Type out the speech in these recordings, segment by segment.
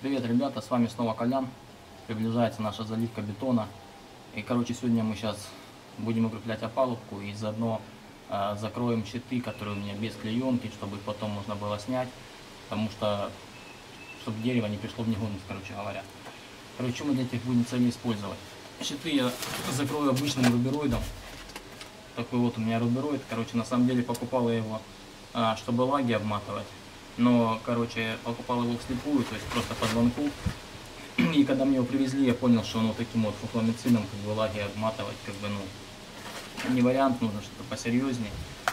Привет, ребята, с вами снова Колян. Приближается наша заливка бетона. И, короче, сегодня мы сейчас будем укреплять опалубку и заодно закроем щиты, которые у меня без клеенки, чтобы их потом можно было снять. Потому что, чтобы дерево не пришло в негодность, короче говоря. Короче, мы для этих будем целей использовать. Щиты я закрою обычным рубероидом. Такой вот у меня рубероид. Короче, на самом деле покупал я его, чтобы лаги обматывать. Но, короче, покупал его вслепую, то есть просто по звонку. И когда мне его привезли, я понял, что он вот таким вот фуфломицином, как бы, лаги обматывать, как бы, ну, не вариант, нужно что-то посерьезнее.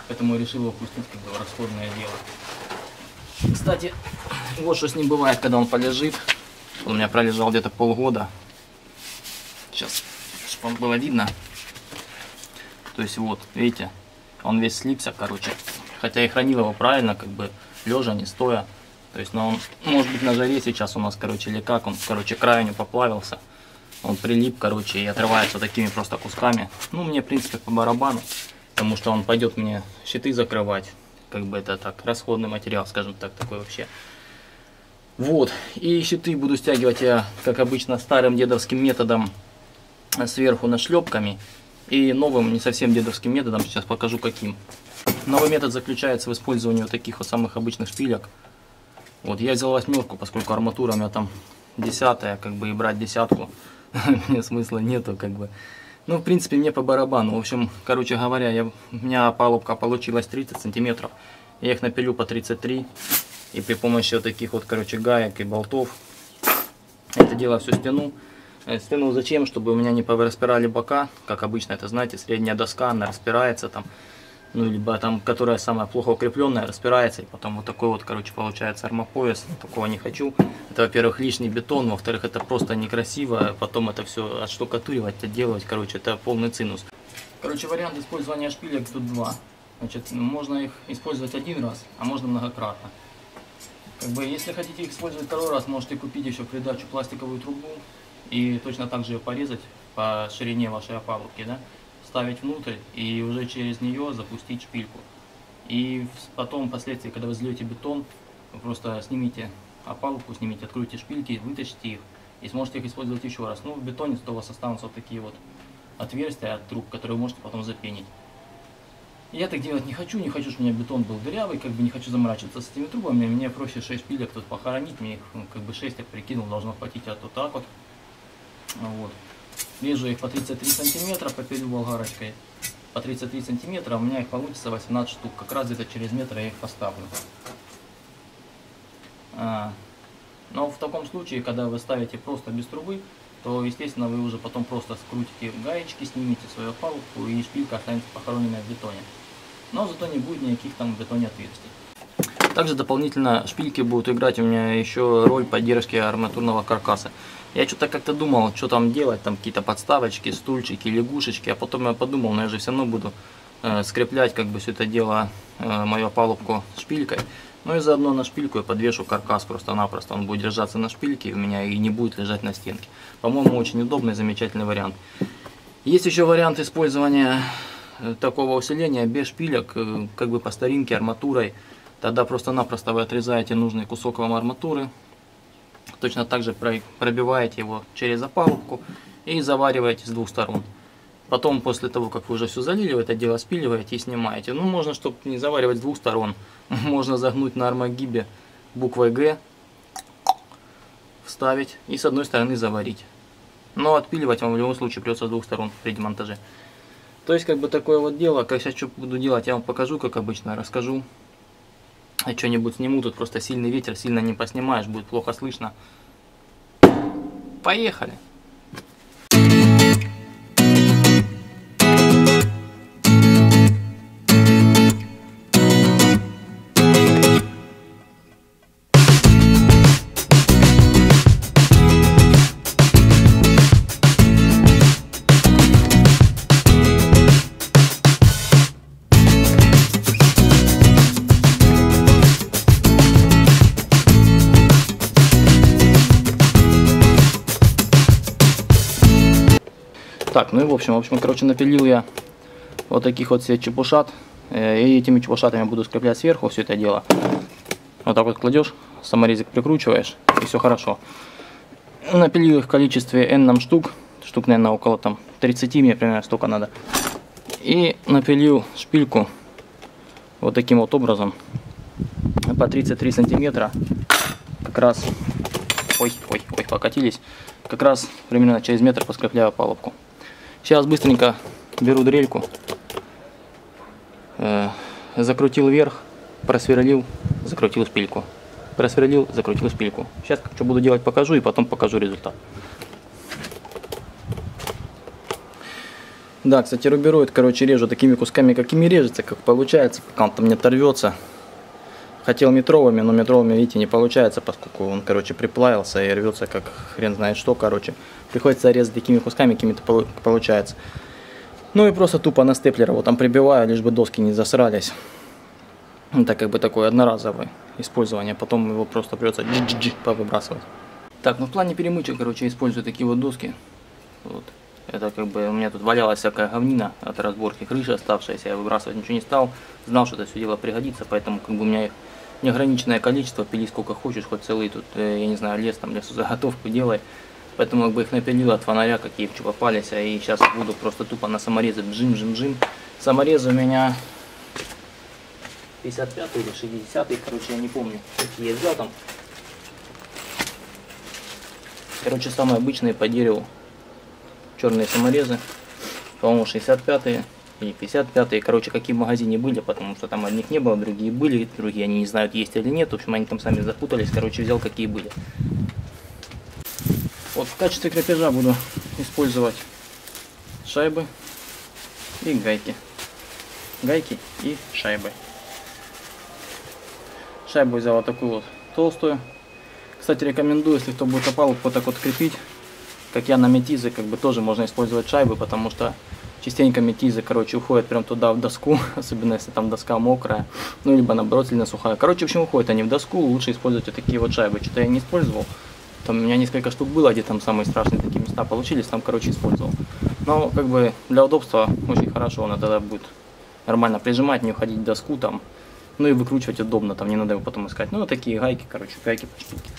Поэтому я решил его пустить, как бы, в расходное дело. Кстати, вот что с ним бывает, когда он полежит. Он у меня пролежал где-то полгода. Сейчас, чтобы вам было видно. То есть вот, видите, он весь слипся, короче. Хотя я хранил его правильно, как бы, лежа, не стоя. То есть, но он, может быть, на жаре сейчас у нас, короче, или как, он, короче, краю не поплавился. Он прилип, короче, и отрывается такими просто кусками. Ну, мне, в принципе, по барабану, потому что он пойдет мне щиты закрывать. Как бы это так, расходный материал, скажем так, такой вообще. Вот, и щиты буду стягивать я, как обычно, старым дедовским методом сверху нашлепками. И новым, не совсем дедовским методом, сейчас покажу каким. Новый метод заключается в использовании вот таких вот самых обычных шпилек. Вот я взял 8-ку, поскольку арматура у меня там 10-я, как бы, и брать 10-ку мне смысла нету, как бы. Ну, в принципе, мне по барабану. В общем, короче говоря, у меня опалубка получилась 30 сантиметров. Я их напилю по 33. И при помощи вот таких вот, короче, гаек и болтов это дело все стяну. Стяну зачем? Чтобы у меня не распирали бока. Как обычно, это, знаете, средняя доска, она распирается там. Ну, либо там, которая самая плохо укрепленная, распирается, и потом вот такой вот, короче, получается армопояс. Такого не хочу. Это, во-первых, лишний бетон, во-вторых, это просто некрасиво, потом это все отштукатуривать, отделывать, короче, это полный цинус. Короче, вариант использования шпилек тут два. Значит, можно их использовать один раз, а можно многократно. Как бы, если хотите их использовать второй раз, можете купить еще в придачу пластиковую трубу и точно так же ее порезать по ширине вашей опалубки, да? Ставить внутрь и уже через нее запустить шпильку. И потом, впоследствии, когда вы зальете бетон, вы просто снимите опалубку, снимите, откройте шпильки, вытащите их и сможете их использовать еще раз. Ну, в бетоне то у вас останутся вот такие вот отверстия от труб, которые вы можете потом запенить. Я так делать не хочу, чтобы у меня бетон был дырявый, как бы не хочу заморачиваться с этими трубами. Мне проще 6 шпилек тут похоронить, мне их, ну, как бы 6 я прикинул, должно хватить вот так вот. Вот. Режу их по 33 сантиметра, попилю болгарочкой по 33 сантиметра, у меня их получится 18 штук. Как раз где-то через метр я их поставлю. Но в таком случае, когда вы ставите просто без трубы, то, естественно, вы уже потом просто скрутите гаечки, снимите свою опалубку, и шпилька останется похороненная в бетоне. Но зато не будет никаких там в бетоне отверстий. Также дополнительно шпильки будут играть у меня еще роль поддержки арматурного каркаса. Я что-то как-то думал, что там делать, там какие-то подставочки, стульчики, лягушечки, а потом я подумал, но я же все равно буду скреплять как бы все это дело, мою опалубку шпилькой. Ну и заодно на шпильку я подвешу каркас просто-напросто, он будет держаться на шпильке у меня и не будет лежать на стенке. По-моему, очень удобный, замечательный вариант. Есть еще вариант использования такого усиления без шпилек, как бы по старинке арматурой. Тогда просто-напросто вы отрезаете нужный кусок вам арматуры. Точно так же пробиваете его через опалубку и завариваете с двух сторон. Потом, после того, как вы уже все залили, вы это дело спиливаете и снимаете. Ну, можно, чтобы не заваривать с двух сторон, можно загнуть на армагибе буквой Г, вставить и с одной стороны заварить. Но отпиливать вам в любом случае придется с двух сторон при демонтаже. То есть, как бы такое вот дело. Как сейчас что буду делать, я вам покажу, как обычно, расскажу. А что-нибудь сниму, тут просто сильный ветер, сильно не поснимаешь, будет плохо слышно. Поехали! Так, ну и в общем, короче, напилил я вот таких вот себе чепушат. И этими чепушатами буду скреплять сверху все это дело. Вот так вот кладешь саморезик прикручиваешь, и все хорошо. Напилил их в количестве N нам штук, наверное, около там 30, мне примерно столько надо. И напилил шпильку вот таким вот образом по 33 сантиметра, как раз, ой, покатились, как раз примерно через метр поскрепляю опалубку. Сейчас быстренько беру дрельку, закрутил вверх, просверлил, закрутил шпильку, просверлил, закрутил шпильку. Сейчас что буду делать, покажу, и потом покажу результат. Да, кстати, рубероид, короче, режу такими кусками, какими режется, как получается, пока он там не оторвется. Хотел метровыми, но метровыми, видите, не получается, поскольку он, короче, приплавился и рвется, как хрен знает что, короче. Приходится резать такими кусками, какими-то получается. Ну и просто тупо на степлер его там прибиваю, лишь бы доски не засрались. Это как бы такое одноразовое использование, потом его просто придется повыбрасывать. Так, ну в плане перемычек, короче, использую такие вот доски. Вот. Это как бы у меня тут валялась всякая говнина от разборки крыши оставшаяся, я выбрасывать ничего не стал. Знал, что это все дело пригодится, поэтому как бы у меня их неограниченное количество, пили сколько хочешь, хоть целый тут, я не знаю, лес, там лесозаготовку делай. Поэтому как бы их напилил от фонаря, какие что попались, и сейчас буду просто тупо на саморезы бжим. Саморезы у меня 55 или 60, короче, я не помню, какие я взял там. Короче, самые обычные по дереву. Черные саморезы, по-моему, 65-е или 55-е, короче, какие в магазине были, потому что там одних не было, другие были, другие они не знают, есть или нет, в общем, они там сами запутались, короче, взял какие были. Вот в качестве крепежа буду использовать шайбы и гайки. Гайки и шайбы. Шайбу взял вот такую вот толстую. Кстати, рекомендую, если кто будет опалубку вот так вот крепить, как я на метизы, как бы тоже можно использовать шайбы, потому что частенько метизы, короче, уходят прям туда в доску, особенно если там доска мокрая, ну либо наоборот сильно сухая. Короче, в общем, уходят они в доску, лучше использовать вот такие вот шайбы. Что-то я не использовал, там у меня несколько штук было, где там самые страшные такие места получились, там, короче, использовал. Но как бы для удобства очень хорошо, она тогда будет нормально прижимать, не уходить в доску там, ну и выкручивать удобно, там не надо его потом искать. Ну вот такие гайки, короче, гайки по штуке.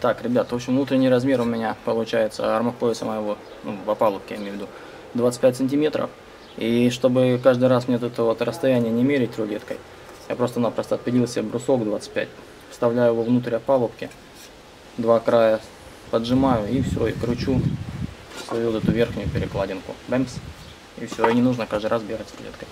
Так, ребят, в общем, внутренний размер у меня получается армопояса моего, ну, в опалубке, я имею в виду, 25 сантиметров. И чтобы каждый раз мне это вот расстояние не мерить рулеткой, я просто-напросто отпилил себе брусок 25, вставляю его внутрь опалубки, два края поджимаю и все, и кручу свою вот эту верхнюю перекладинку. Бэмс. И все, и не нужно каждый раз бегать с рулеткой.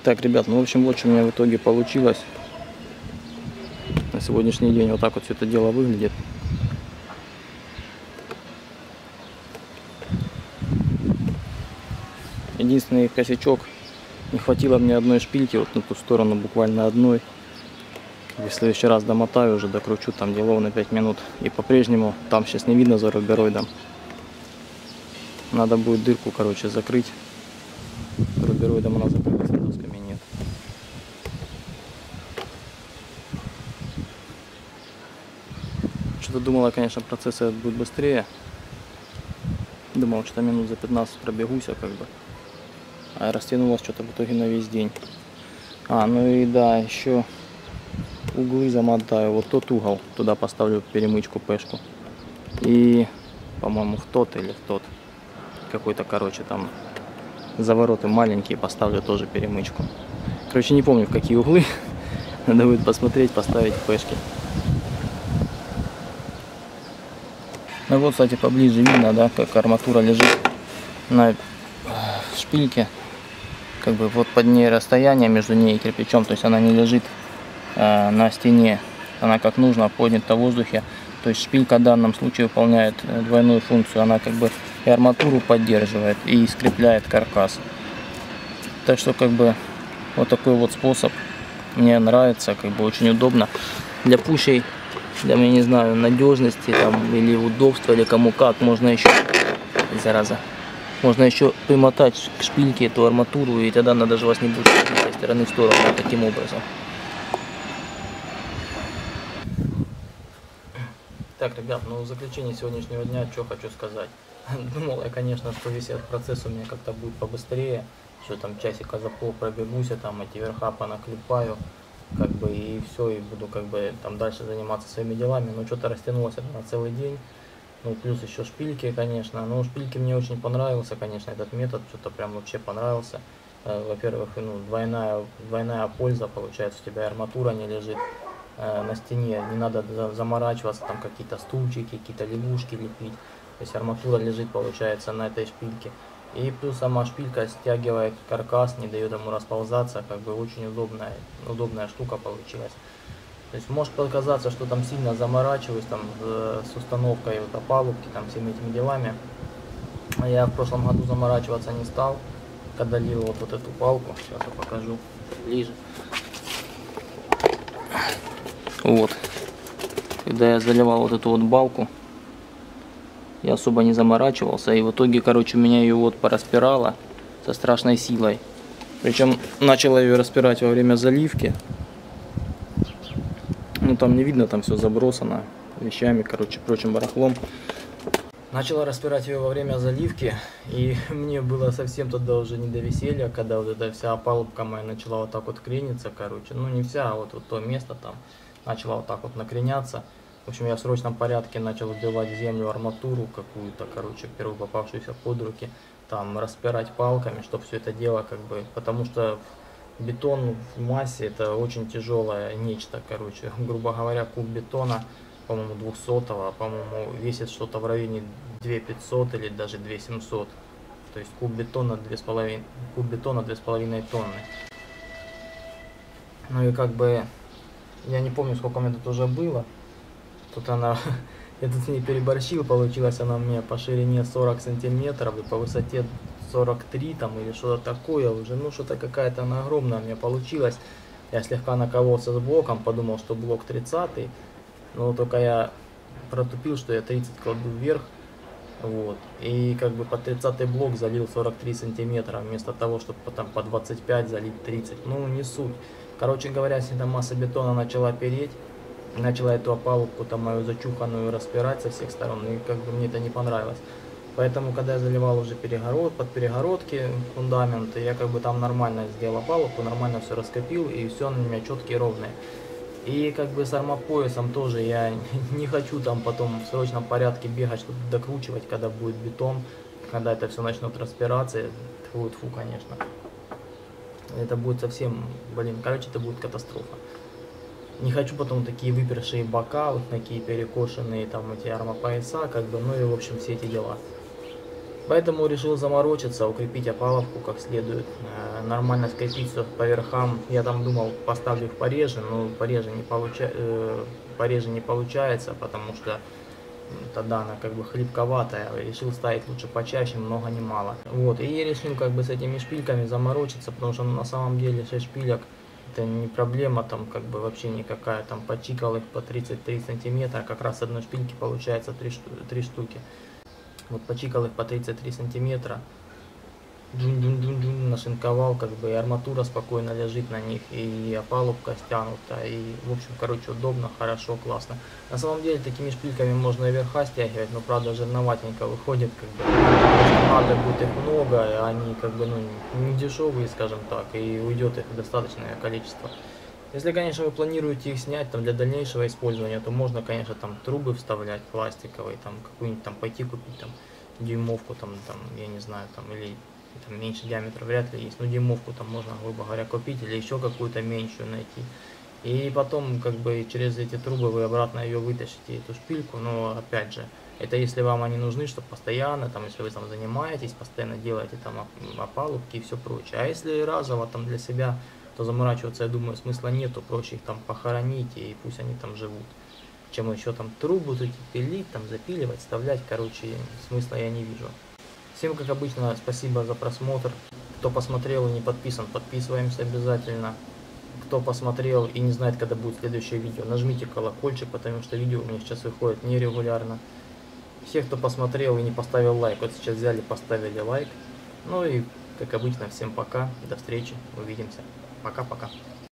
Так, ребят, ну в общем, вот что у меня в итоге получилось. На сегодняшний день вот так вот все это дело выглядит. Единственный косячок, не хватило мне одной шпильки, вот на ту сторону буквально одной. В следующий раз домотаю, уже докручу там делов на 5 минут. И по-прежнему там сейчас не видно за рубероидом. Надо будет дырку, короче, закрыть. Рубероидом она закрылась, а досками нет. Что-то думала, конечно, процесс этот будет быстрее. Думал, что минут за 15 пробегусь, как бы. А растянулось что-то в итоге на весь день. Ну и да, еще углы замотаю. Вот тот угол, туда поставлю перемычку пешку. И, по-моему, в тот или в тот. Какой-то, короче, там завороты маленькие, поставлю тоже перемычку. Короче, не помню, в какие углы. Надо будет посмотреть, поставить пешки. Ну вот, кстати, поближе видно, да, как арматура лежит на шпильке. Как бы вот под ней расстояние между ней и кирпичом, то есть она не лежит на стене, она как нужно поднята в воздухе. То есть шпилька в данном случае выполняет двойную функцию, она как бы и арматуру поддерживает, и скрепляет каркас. Так что как бы вот такой вот способ мне нравится, как бы очень удобно для пушей, для, я не знаю, надежности там, или удобства, или кому как. Можно еще, зараза, можно еще примотать к шпильке эту арматуру, и тогда она даже вас не будет со стороны в сторону, вот таким образом. Так, ребят, ну в заключение сегодняшнего дня что хочу сказать. Думал я, конечно, что весь этот процесс у меня как-то будет побыстрее, что там часика за пол пробегусь, я там эти верха понаклепаю, как бы, и все, и буду как бы там дальше заниматься своими делами. Но что-то растянулось это на целый день. Ну, плюс еще шпильки, конечно. Но шпильки мне очень понравился, конечно, этот метод, что-то прям вообще понравился. Во-первых, ну, двойная польза, получается, у тебя арматура не лежит на стене, не надо заморачиваться, там какие-то стульчики, какие-то лягушки лепить. То есть арматура лежит, получается, на этой шпильке. И плюс сама шпилька стягивает каркас, не дает ему расползаться, как бы очень удобная штука получилась. То есть может показаться, что там сильно заморачиваюсь там с установкой вот опалубки, там всеми этими делами. Я в прошлом году заморачиваться не стал, когда лил вот эту палку. Сейчас я покажу ближе. Вот. Когда я заливал вот эту вот балку, я особо не заморачивался, и в итоге, короче, у меня ее вот пораспирало со страшной силой. Причем начала ее распирать во время заливки. Ну там не видно, там все забросано вещами, короче, прочим барахлом. Начала распирать ее во время заливки, и мне было совсем тогда уже не до веселья, когда вот эта вся опалубка моя начала вот так вот крениться, короче. Ну не вся, а вот то место там начала вот так вот накреняться. В общем, я в срочном порядке начал вбивать в землю арматуру какую-то, короче, первую попавшуюся под руки, там распирать палками, чтобы все это дело как бы, потому что бетон в массе это очень тяжелое нечто, короче, грубо говоря, куб бетона, по-моему, 200-го, по-моему, весит что-то в районе 2500 или даже 2700, то есть куб бетона 2,5 тонны. Ну и как бы, я не помню, сколько у меня тут уже было. Тут она, я тут с ней переборщил, получилась она у меня по ширине 40 сантиметров и по высоте 43 там или что-то такое уже, ну что-то какая-то она огромная у меня получилась. Я слегка накололся с блоком, подумал, что блок 30, но только я протупил, что я 30 кладу вверх, вот, и как бы под 30 блок залил 43 сантиметра, вместо того, чтобы потом по 25 залить 30, ну не суть. Короче говоря, если там масса бетона начала переть, начала эту опалубку там мою зачуханную распирать со всех сторон, и как бы мне это не понравилось. Поэтому, когда я заливал уже под перегородки фундамент, я как бы там нормально сделал опалубку, нормально все раскопил, и все на меня четкие, ровные. И как бы с армопоясом тоже я не хочу там потом в срочном порядке бегать, чтобы докручивать, когда будет бетон, когда это все начнет распираться, тьфу, конечно. Это будет совсем, блин, короче, это будет катастрофа. Не хочу потом такие выпершие бока, вот такие перекошенные там эти армопояса, как бы, ну и в общем все эти дела. Поэтому решил заморочиться, укрепить опалубку как следует, нормально скрепить все по верхам. Я там думал, поставлю их пореже, но пореже не получается, потому что тогда она как бы хлипковатая. Решил ставить лучше почаще, много не мало. Вот, и решил как бы с этими шпильками заморочиться, потому что на самом деле 6 шпилек это не проблема там как бы вообще никакая. Там почикал их по 33 сантиметра, как раз с одной шпильки получается 3 штуки. Вот почикал их по 33 сантиметра, нашинковал, как бы и арматура спокойно лежит на них, и опалубка стянута, и в общем, короче, удобно, хорошо, классно. На самом деле такими шпильками можно и верха стягивать, но правда жирноватенько выходит, как бы, надо будет их много, и они как бы, ну, не дешевые, скажем так, и уйдет их достаточное количество. Если, конечно, вы планируете их снять там для дальнейшего использования, то можно, конечно, там трубы вставлять пластиковые, там какую-нибудь там пойти купить там дюймовку, там я не знаю, там или там меньше диаметра вряд ли есть, но дюймовку там можно, грубо говоря, купить или еще какую-то меньшую найти. И потом как бы через эти трубы вы обратно ее вытащите, эту шпильку, но опять же, это если вам они нужны, чтобы постоянно, там, если вы там занимаетесь, постоянно делаете там опалубки и все прочее. А если разово там для себя, то заморачиваться, я думаю, смысла нету, проще их там похоронить и пусть они там живут. Чем еще там трубы эти пилить, там запиливать, вставлять, короче, смысла я не вижу. Всем, как обычно, спасибо за просмотр. Кто посмотрел и не подписан, подписываемся обязательно. Кто посмотрел и не знает, когда будет следующее видео, нажмите колокольчик, потому что видео у меня сейчас выходит нерегулярно. Все, кто посмотрел и не поставил лайк, вот сейчас взяли, поставили лайк. Ну и, как обычно, всем пока, до встречи, увидимся. Пока-пока.